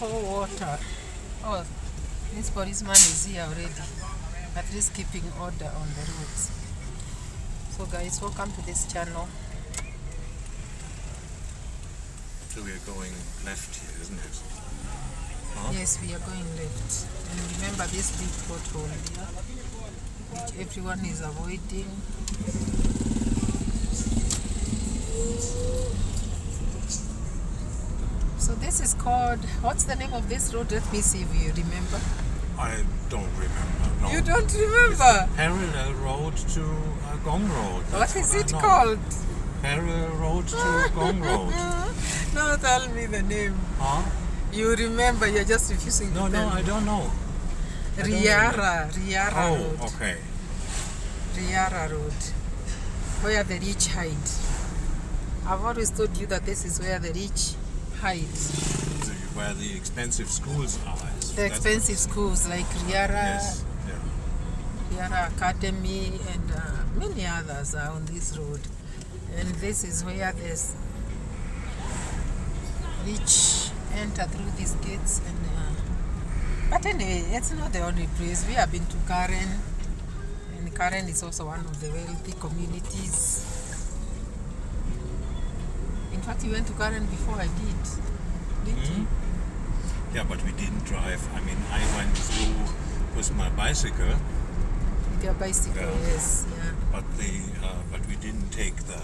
pour water. Oh, this policeman is here already. At least keeping order on the roads. So guys, welcome to this channel. So we are going left here, isn't it? Huh? Yes, we are going left. And remember this big pothole here, which everyone is avoiding. So this is called, what's the name of this road? Let me see if you remember. I don't remember. No. You don't remember? Parallel road to Gong Road. What is it I know. called? Parallel road to Gong Road. No, tell me the name. Huh? You remember, you're just refusing to No, tell me. I don't know. Riara Oh, Road. okay. Riara Road, where the rich hide. I've always told you that this is where the rich hide. Where the expensive schools are. The expensive schools like Riara, Yes. Yeah. Riara Academy, and many others are on this road. And this is where there's rich enter through these gates. And but anyway, it's not the only place. We have been to Karen, and Karen is also one of the wealthy communities. In fact, you went to Karen before I did, didn't you? Yeah, but we didn't drive. I mean, I went through with my bicycle. With your bicycle, Yeah. yes, yeah. But we didn't take the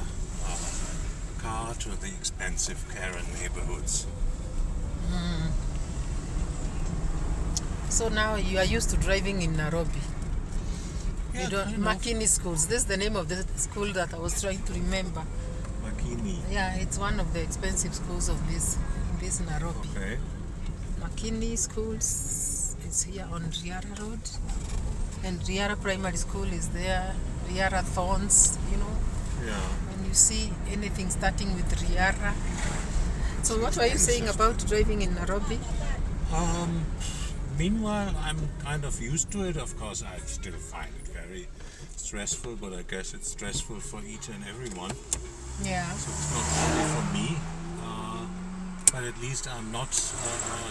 car to the expensive Karen neighborhoods. So now you are used to driving in Nairobi. Yeah, You don't kind of. Makini schools. This is the name of the school that I was trying to remember. Makini. Yeah, it's one of the expensive schools of this Nairobi. Okay. Makini schools is here on Riara Road, and Riara Primary School is there. Riara Thorns, you know. Yeah. When you see anything starting with Riara. So what were you saying about driving in Nairobi? Meanwhile, I'm kind of used to it. Of course, I still find it very stressful, but I guess it's stressful for each and everyone. Yeah. So it's not only for me, but at least I'm not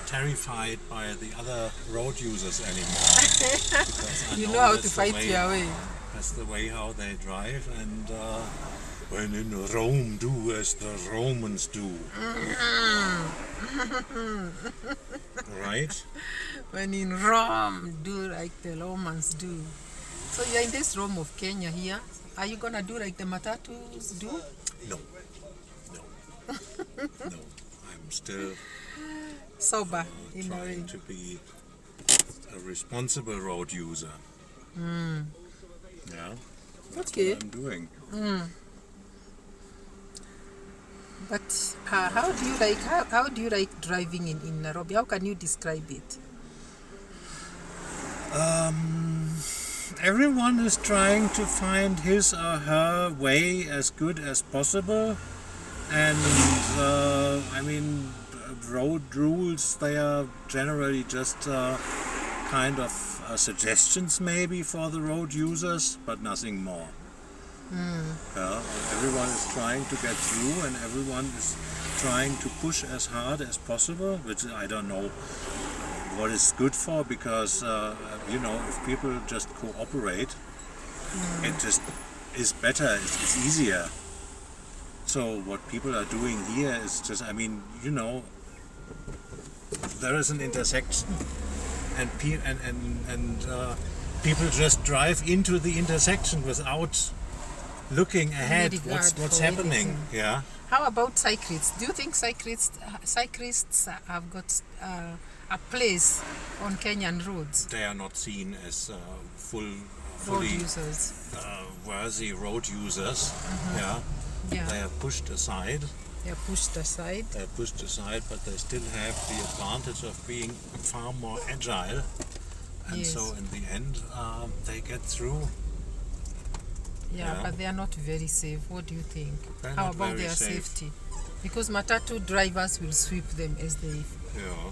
terrified by the other road users anymore. Because I You know how to that's the fight way- your way. That's the way how they drive, and when in Rome, do as the Romans do. Right? When in Rome, do like the Romans do. So you're in this Rome of Kenya here. Are you gonna do like the matatus do? No. I'm still Sober in a way. trying to be a responsible road user. Yeah. That's Okay. what I'm doing. But how do you like driving in Nairobi? How can you describe it? Everyone is trying to find his or her way as good as possible, and I mean, road rules, they are generally just kind of suggestions maybe for the road users, but nothing more. Yeah, everyone is trying to get through, and everyone is trying to push as hard as possible, which I don't know what is good for, because if people just cooperate, it just is better, it's easier. So what people are doing here is just, there is an intersection, and people just drive into the intersection without looking ahead. regard What's for happening? anything. Yeah. How about cyclists? Do you think cyclists have got a place on Kenyan roads? They are not seen as Road fully users. worthy road users. Yeah. Yeah, They are pushed aside. they're pushed aside. But they still have the advantage of being far more agile, and Yes. so in the end they get through. Yeah, Yeah. but they are not very safe. What do you think? They're How not about very their safe. safety? Because matatu drivers will sweep them as they Yeah.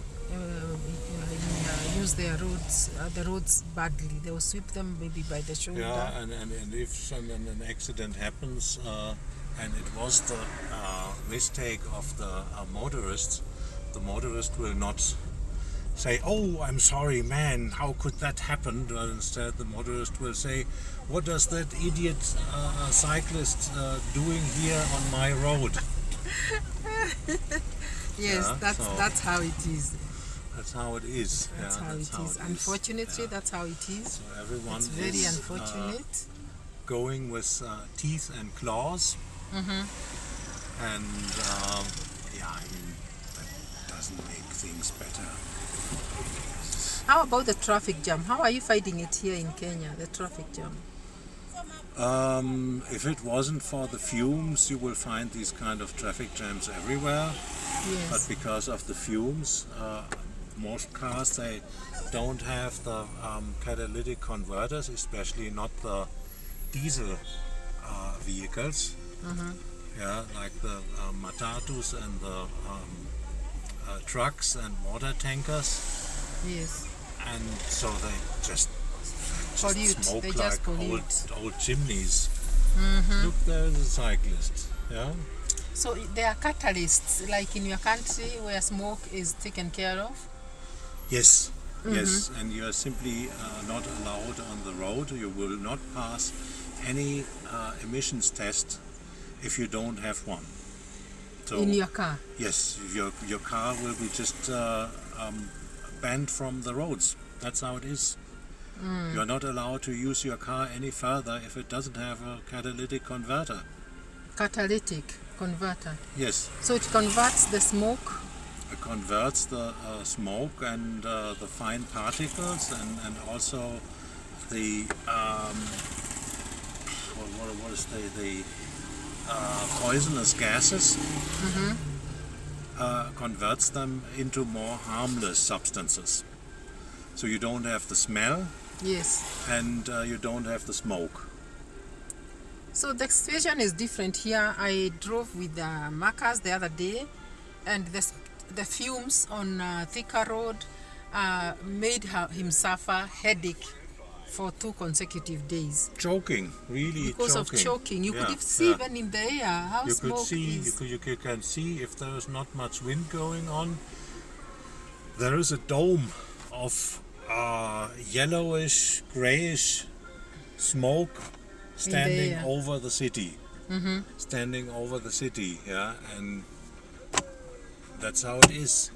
use their roads, the roads badly. They will sweep them maybe by the shoulder. Yeah, and if an accident happens, and it was the mistake of the motorist will not say, "Oh, I'm sorry, man. How could that happen?" Instead, the motorist will say, "What does that idiot cyclist doing here on my road?" Yes, Yeah, that's how it is. that's how it is. That's Yeah, how that's it how is. it is. Unfortunately, Yeah. that's how it is. So everyone It's very is unfortunate. going with teeth and claws, and yeah, I mean that doesn't make things better. How about the traffic jam? How are you fighting it here in Kenya, the traffic jam? If it wasn't for the fumes, you will find these kind of traffic jams everywhere. But Yes. because of the fumes, most cars they don't have the catalytic converters, especially not the diesel vehicles. Yeah, like the matatus and the trucks and water tankers, Yes. and so they just Pollute. smoke They like just pollute. old chimneys. Look, there's a cyclist. Yeah. So there are catalysts, like in your country where smoke is taken care of? Yes. Yes, and you are simply not allowed on the road. You will not pass any emissions test if you don't have one. So In your car? yes, your car will be just banned from the roads. That's how it is. You are not allowed to use your car any further if it doesn't have a catalytic converter. Catalytic converter. Yes, So it converts the smoke? it converts the smoke and the fine particles and also the what is the poisonous gases. Converts them into more harmless substances. So you don't have the smell Yes. and you don't have the smoke. So the situation is different here. I drove with Marcus the other day, and the fumes on Thika Road made him suffer headache for 2 consecutive days Choking, really because choking. of choking. You Yeah, could see yeah. even in the air how You could smoke see, is. you can see if there is not much wind going on. There is a dome of yellowish, grayish smoke standing air. over the city. Standing over the city, yeah, and that's how it is.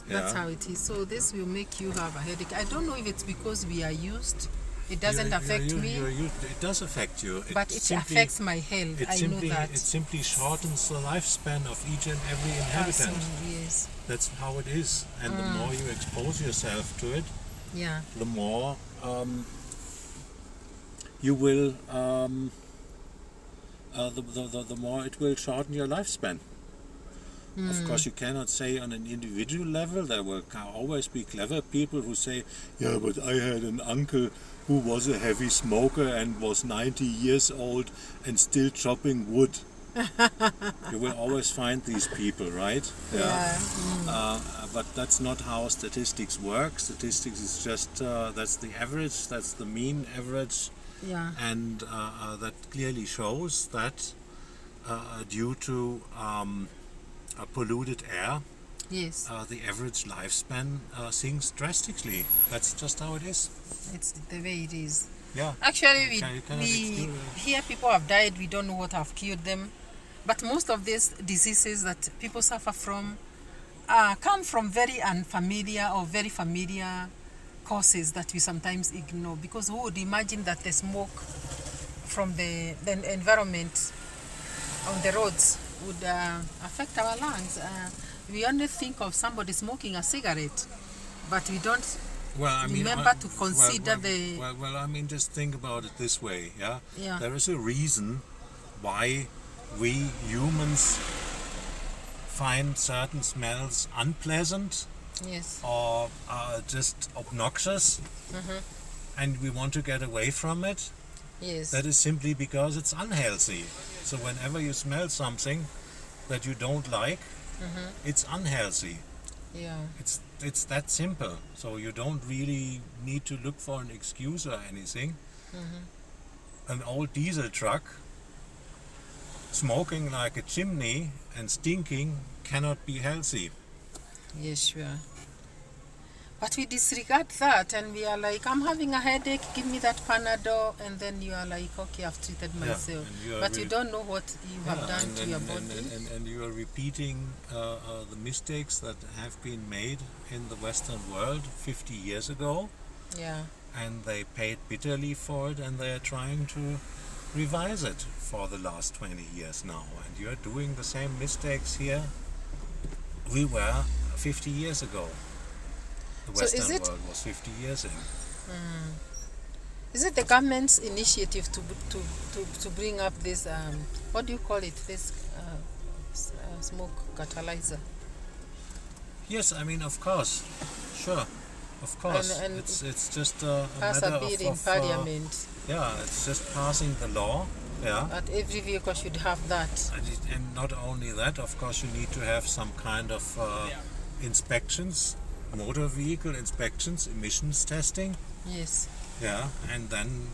That's Yeah. how it is. So this will make you have a headache. I don't know if it's because we are used. It doesn't affect me, It does affect you. but it affects my health. I know that. It simply shortens the lifespan of each and every inhabitant. Person, yes. That's how it is. And the more you expose yourself to it, Yeah. the more you will, the more it will shorten your lifespan. Of course, you cannot say on an individual level. There will always be clever people who say, "Yeah, but I had an uncle who was a heavy smoker and was 90 years old and still chopping wood." You will always find these people, right? Yeah. But that's not how statistics work. Statistics is just that's the average, that's the mean average, Yeah. and that clearly shows that due to polluted air, Yes. the average lifespan sinks drastically. That's just how it is. It's the way it is. Yeah. Actually, You cannot we excuse it. here people have died. We don't know what have killed them, but most of these diseases that people suffer from come from very unfamiliar or very familiar causes that we sometimes ignore. Because who would imagine that the smoke from the environment on the roads would affect our lungs? We only think of somebody smoking a cigarette, but we don't Well, I mean, remember to consider the... Well, I mean, just think about it this way, yeah? Yeah. There is a reason why we humans find certain smells unpleasant Yes. or just obnoxious, and we want to get away from it. Yes. That is simply because it's unhealthy. So whenever you smell something that you don't like, it's unhealthy. Yeah. It's that simple. So you don't really need to look for an excuse or anything. An old diesel truck smoking like a chimney and stinking cannot be healthy. Yes, sure. But we disregard that and we are like, I'm having a headache, give me that Panadol, and then you are like, okay, I've treated myself. But you don't know what you have done to your body. And you are repeating the mistakes that have been made in the Western world 50 years ago. Yeah. And they paid bitterly for it, and they are trying to revise it for the last 20 years now. And you are doing the same mistakes here we were 50 years ago. The Western world was 50 years ago. Is it the government's initiative to bring up this, what do you call it, this smoke catalyzer? Yes, I mean, of course, sure, of course. And it's just a pass matter a bill in of Parliament. Yeah, it's just passing the law. Yeah. That every vehicle should have that. And not only that, of course, you need to have some kind of inspections, motor vehicle inspections, emissions testing. Yes. Yeah, and then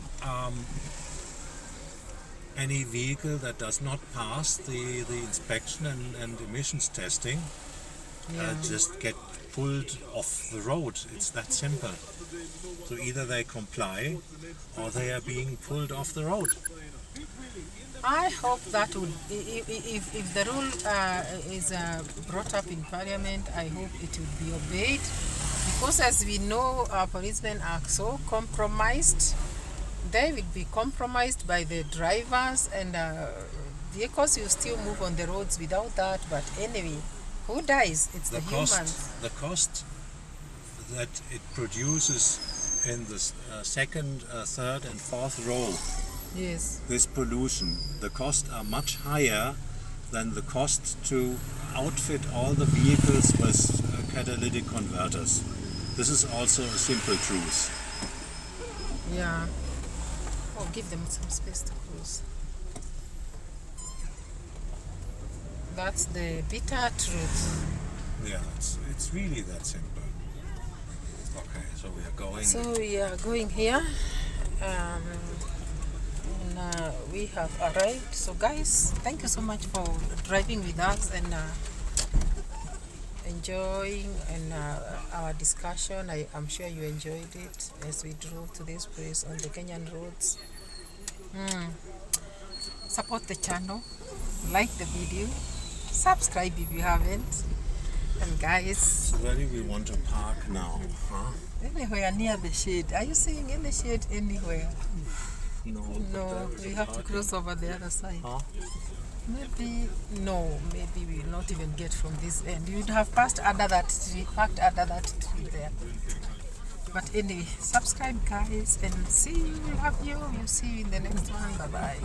any vehicle that does not pass the inspection and emissions testing just get pulled off the road. It's that simple. So either they comply or they are being pulled off the road. I hope that would, if the rule is brought up in Parliament, I hope it would be obeyed. Because as we know, our policemen are so compromised. They will be compromised by the drivers, and vehicles will still move on the roads without that. But anyway, who dies? It's the humans. The cost that it produces in the second, third and fourth row, yes, this pollution, the costs are much higher than the cost to outfit all the vehicles with catalytic converters. This is also a simple truth. Yeah. Oh, give them some space to close. That's the bitter truth. Yeah, it's really that simple. Okay, so we are going. So we are going here. And we have arrived. So guys, thank you so much for driving with us and enjoying our discussion. I'm sure you enjoyed it as we drove to this place on the Kenyan roads. Support the channel, like the video, subscribe if you haven't, and guys, so where do we want to park now? Huh? Anywhere near the shade. Are you seeing any shade anywhere? No, We have to cross over the other side. Huh? Maybe we will not even get from this end. You would have passed under that tree, parked under that tree there. But anyway, subscribe guys, and see you. We'll see you in the next one. Bye bye.